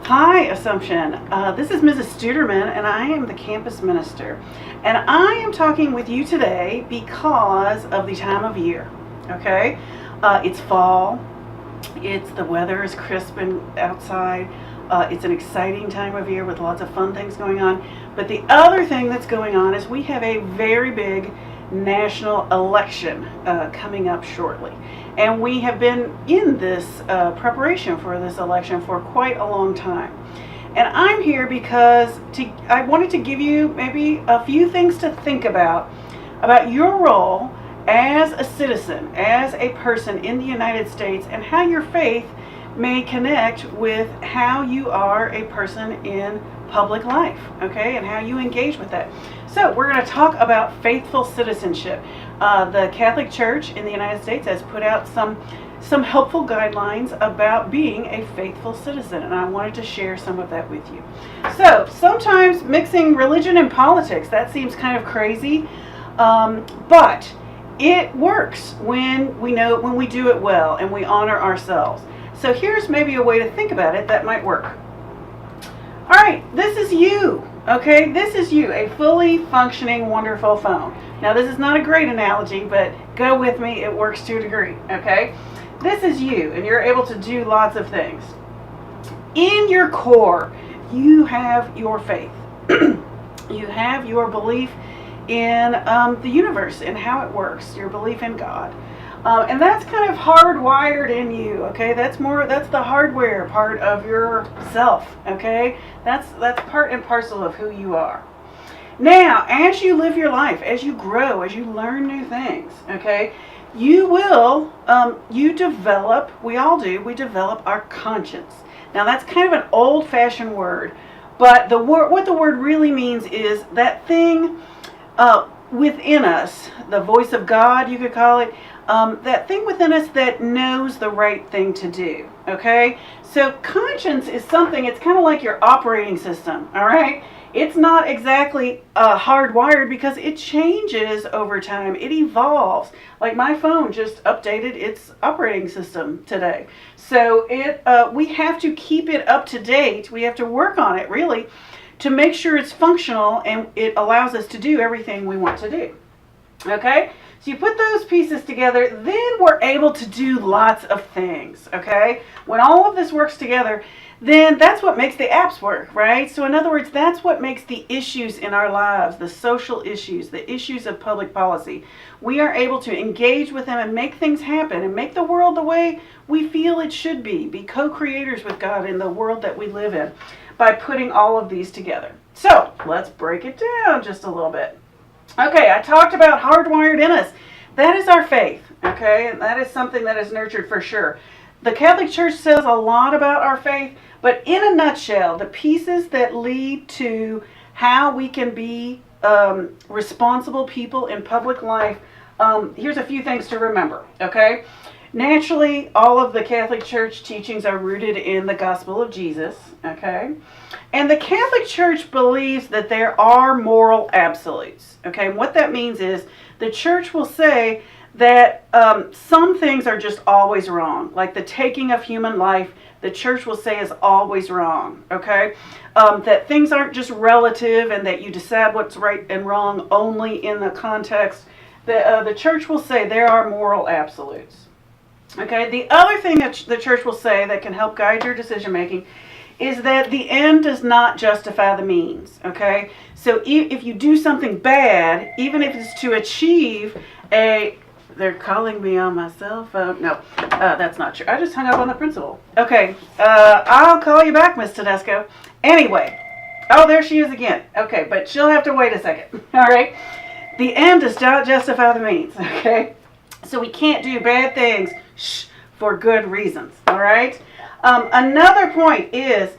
Hi, Assumption. This is Mrs. Studerman, and I am the campus minister. And I am talking with you today because of the time of year. Okay, it's fall. The weather is crisp and outside. It's an exciting time of year with lots of fun things going on. But the other thing that's going on is we have a very big national election coming up shortly. And we have been in this preparation for this election for quite a long time. And I'm here because I wanted to give you maybe a few things to think about your role as a citizen, as a person in the United States, and how your faith may connect with how you are a person in public life, okay, and how you engage with that. So we're going to talk about faithful citizenship. The Catholic Church in the United States has put out some helpful guidelines about being a faithful citizen, and I wanted to share some of that with you. So sometimes mixing religion and politics, that seems kind of crazy, but it works when we do it well and we honor ourselves. So here's maybe a way to think about it that might work. All right, this is you, okay? This is you, a fully functioning, wonderful phone. Now, this is not a great analogy, but go with me, it works to a degree, okay? This is you, and you're able to do lots of things. In your core, you have your faith. You have your belief in the universe and how it works, your belief in God. And that's kind of hardwired in you, okay? That's the hardware part of yourself, okay? That's part and parcel of who you are. Now, as you live your life, as you grow, as you learn new things, okay, you will, we develop our conscience. Now, that's kind of an old-fashioned word, but what the word really means is that thing within us, the voice of God, you could call it, that thing within us that knows the right thing to do, okay? So conscience is something, it's kind of like your operating system, all right? It's not exactly hardwired because it changes over time. It evolves. Like my phone just updated its operating system today. So we have to keep it up to date. We have to work on it, really, to make sure it's functional and it allows us to do everything we want to do. Okay? So you put those pieces together, then we're able to do lots of things, okay? When all of this works together, then that's what makes the apps work, right? So in other words, that's what makes the issues in our lives, the social issues, the issues of public policy. We are able to engage with them and make things happen and make the world the way we feel it should be co-creators with God in the world that we live in by putting all of these together. So let's break it down just a little bit. Okay, I talked about hardwired in us. That is our faith, okay? And that is something that is nurtured for sure. The Catholic Church says a lot about our faith, but in a nutshell, the pieces that lead to how we can be responsible people in public life, here's a few things to remember, okay? Naturally, all of the Catholic Church teachings are rooted in the gospel of Jesus, okay? And the Catholic Church believes that there are moral absolutes, okay? And what that means is the Church will say that some things are just always wrong, like the taking of human life, the Church will say is always wrong, okay? That things aren't just relative and that you decide what's right and wrong only in the context. The Church will say there are moral absolutes. Okay, the other thing that the Church will say that can help guide your decision making is that the end does not justify the means, okay? So if you do something bad, even if it's to achieve they're calling me on my cell phone. No, that's not true. I just hung up on the principal. Okay, I'll call you back, Miss Tedesco. Anyway, oh, there she is again. Okay, but she'll have to wait a second, all right? The end does not justify the means, okay? So we can't do bad things for good reasons, all right? Another point is,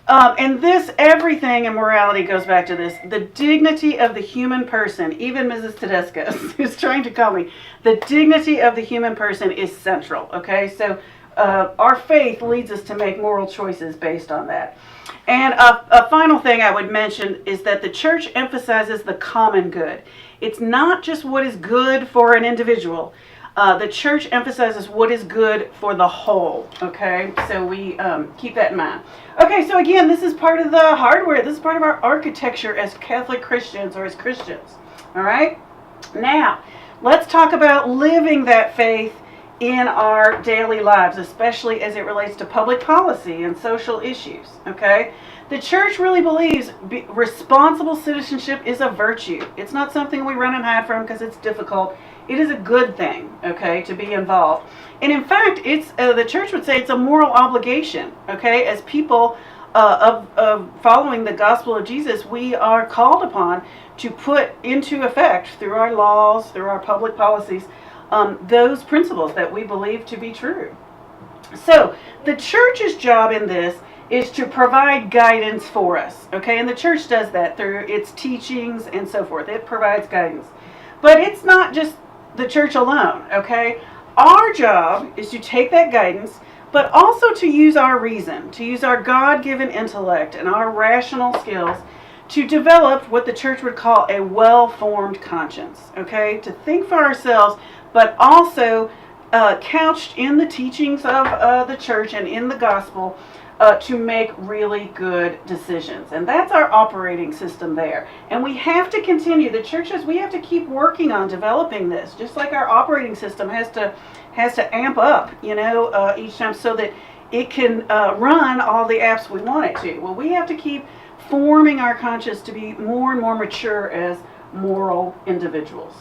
and everything in morality goes back to this, the dignity of the human person, even Mrs. Tedesco who's trying to call me, the dignity of the human person is central, okay? So our faith leads us to make moral choices based on that. And a final thing I would mention is that the Church emphasizes the common good. It's not just what is good for an individual. The church emphasizes what is good for the whole, okay? So we keep that in mind. Okay, so again, this is part of the hardware. This is part of our architecture as Catholic Christians or as Christians, all right? Now, let's talk about living that faith in our daily lives, especially as it relates to public policy and social issues, okay? The church really believes responsible citizenship is a virtue. It's not something we run and hide from because it's difficult. It is a good thing, okay, to be involved. And in fact, it's the church would say it's a moral obligation, okay? As people of following the gospel of Jesus, we are called upon to put into effect through our laws, through our public policies, those principles that we believe to be true. So the church's job in this is to provide guidance for us, okay? And the church does that through its teachings and so forth. It provides guidance. But it's not just the church alone, okay? Our job is to take that guidance, but also to use our reason, to use our God-given intellect and our rational skills to develop what the church would call a well-formed conscience, okay? To think for ourselves, but also couched in the teachings of the church and in the gospel, to make really good decisions. And that's our operating system there. And we have to continue, the churches, we have to keep working on developing this, just like our operating system has to amp up, each time so that it can run all the apps we want it to. Well, we have to keep forming our conscience to be more and more mature as moral individuals.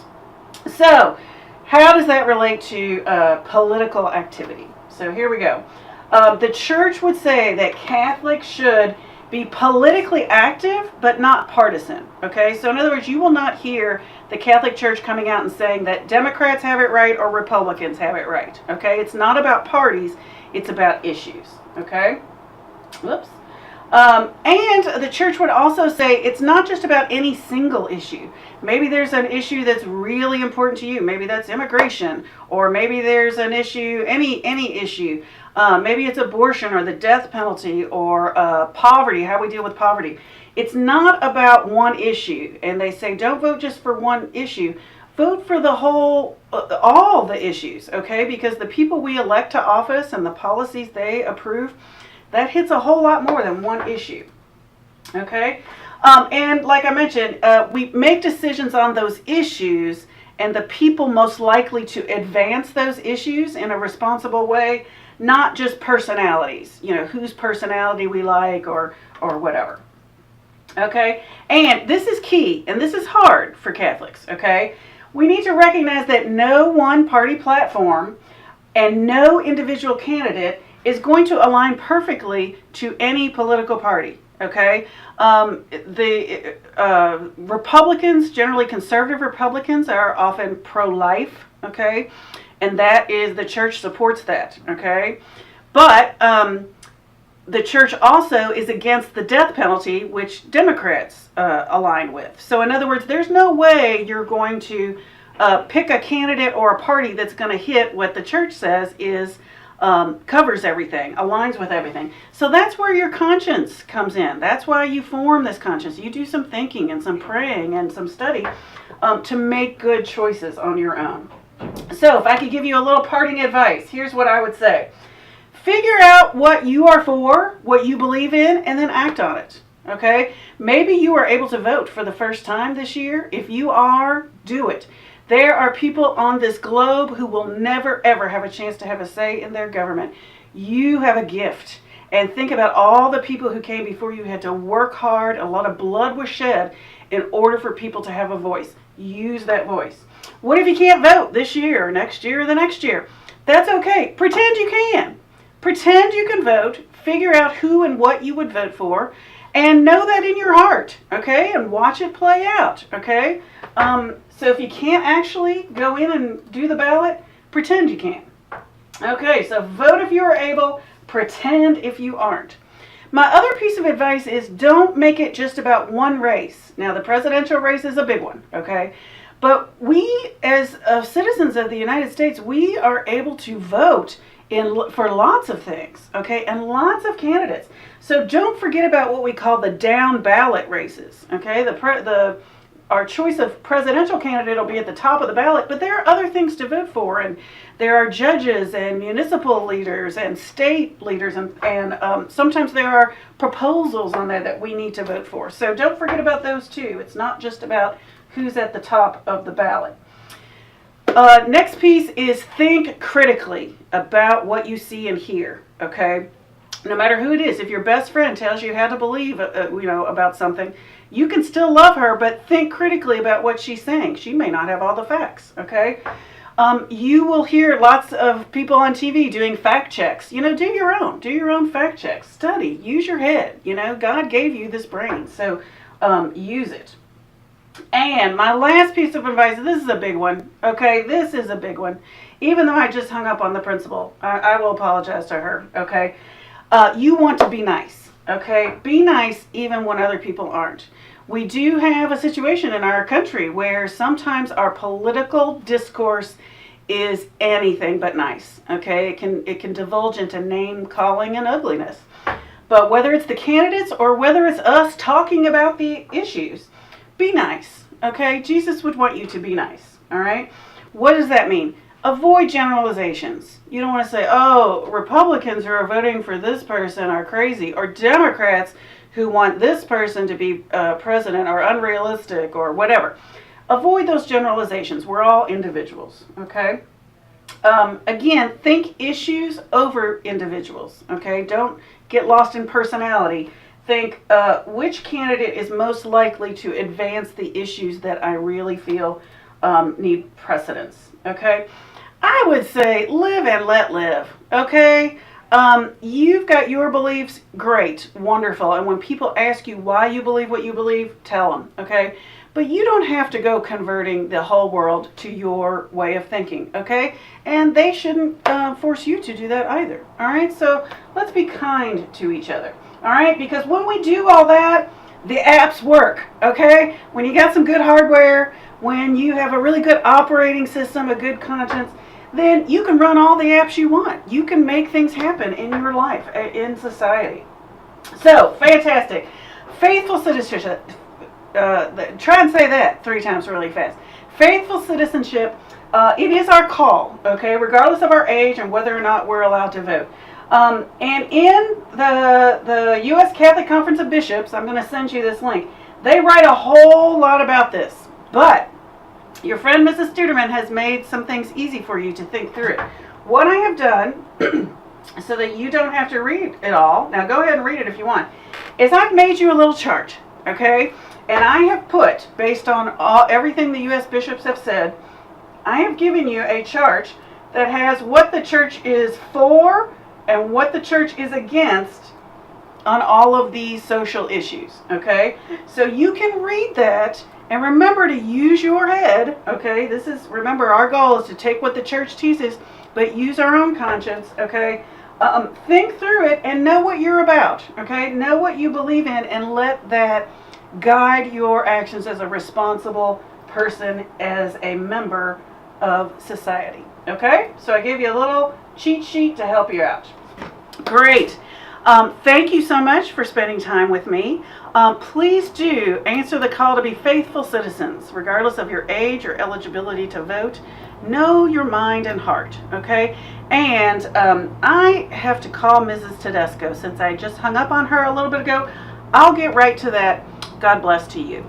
So, how does that relate to political activity? So here we go. The church would say that Catholics should be politically active, but not partisan. Okay, so in other words, you will not hear the Catholic Church coming out and saying that Democrats have it right or Republicans have it right. Okay, it's not about parties, it's about issues. Okay, whoops. And the church would also say it's not just about any single issue. Maybe there's an issue that's really important to you. Maybe that's immigration, or maybe there's an issue, any issue. Maybe it's abortion or the death penalty or poverty, how we deal with poverty. It's not about one issue. And they say don't vote just for one issue. Vote for the whole, all the issues, okay? Because the people we elect to office and the policies they approve, that hits a whole lot more than one issue, okay? And like I mentioned, we make decisions on those issues, and the people most likely to advance those issues in a responsible way, not just personalities, whose personality we like or whatever, okay? And this is key, and this is hard for Catholics, okay? We need to recognize that no one party platform and no individual candidate is going to align perfectly to any political party, okay? The Republicans, generally conservative Republicans, are often pro-life, okay? And that is, the church supports that, okay? But the church also is against the death penalty, which Democrats align with. So in other words, there's no way you're going to pick a candidate or a party that's going to hit what the church says is covers everything, aligns with everything. So that's where your conscience comes in. That's why you form this conscience. You do some thinking and some praying and some study to make good choices on your own. So if I could give you a little parting advice, here's what I would say. Figure out what you are for, what you believe in, and then act on it. Okay? Maybe you are able to vote for the first time this year. If you are, do it. There are people on this globe who will never, ever have a chance to have a say in their government. You have a gift. And think about all the people who came before you had to work hard. A lot of blood was shed in order for people to have a voice. Use that voice. What if you can't vote this year or next year or the next year? That's okay. Pretend you can. Pretend you can vote. Figure out who and what you would vote for. And know that in your heart, okay? And watch it play out, okay? So if you can't actually go in and do the ballot, pretend you can. Okay, so vote if you are able, pretend if you aren't. My other piece of advice is don't make it just about one race. Now, the presidential race is a big one, okay? But we, as citizens of the United States, we are able to vote for lots of things, okay, and lots of candidates. So don't forget about what we call the down ballot races, okay? our choice of presidential candidate will be at the top of the ballot, but there are other things to vote for, and there are judges and municipal leaders and state leaders, and sometimes there are proposals on there that we need to vote for. So don't forget about those too. It's not just about who's at the top of the ballot. Next piece is think critically about what you see and hear, okay? No matter who it is, if your best friend tells you how to believe, about something, you can still love her, but think critically about what she's saying. She may not have all the facts, okay? You will hear lots of people on TV doing fact checks. Do your own fact checks. Study, use your head. God gave you this brain, so use it. And my last piece of advice, this is a big one, okay? This is a big one. Even though I just hung up on the principal, I will apologize to her, okay? You want to be nice, okay? Be nice even when other people aren't. We do have a situation in our country where sometimes our political discourse is anything but nice, okay? It can divulge into name calling and ugliness. But whether it's the candidates or whether it's us talking about the issues, be nice, okay? Jesus would want you to be nice, all right? What does that mean? Avoid generalizations. You don't want to say, oh, Republicans who are voting for this person are crazy, or Democrats who want this person to be president are unrealistic, or whatever. Avoid those generalizations. We're all individuals, okay? Again, think issues over individuals, okay? Don't get lost in personality. Think which candidate is most likely to advance the issues that I really feel need precedence, okay? I would say live and let live, okay? You've got your beliefs, great, wonderful. And when people ask you why you believe what you believe, tell them, okay? But you don't have to go converting the whole world to your way of thinking, okay? And they shouldn't force you to do that either, all right? So let's be kind to each other, all right? Because when we do all that, the apps work, okay? When you got some good hardware, when you have a really good operating system, a good conscience, then you can run all the apps you want. You can make things happen in your life, in society. So, fantastic. Faithful citizenship. Try and say that 3 times really fast. Faithful citizenship, it is our call, okay, regardless of our age and whether or not we're allowed to vote. And in the U.S. Catholic Conference of Bishops, I'm going to send you this link, they write a whole lot about this. But your friend Mrs. Studerman has made some things easy for you to think through it. What I have done, so that you don't have to read it all, now go ahead and read it if you want, is I've made you a little chart, okay? And I have put, based on everything the U.S. bishops have said, I have given you a chart that has what the church is for and what the church is against on all of these social issues, okay? So you can read that and remember to use your head, okay? Remember, our goal is to take what the church teaches, but use our own conscience, okay? Think through it and know what you're about, okay? Know what you believe in and let that guide your actions as a responsible person, as a member of society, okay? So I gave you a little cheat sheet to help you out. Great. Thank you so much for spending time with me. Please do answer the call to be faithful citizens, regardless of your age or eligibility to vote. Know your mind and heart, okay? And I have to call Mrs. Tedesco since I just hung up on her a little bit ago. I'll get right to that. God bless to you.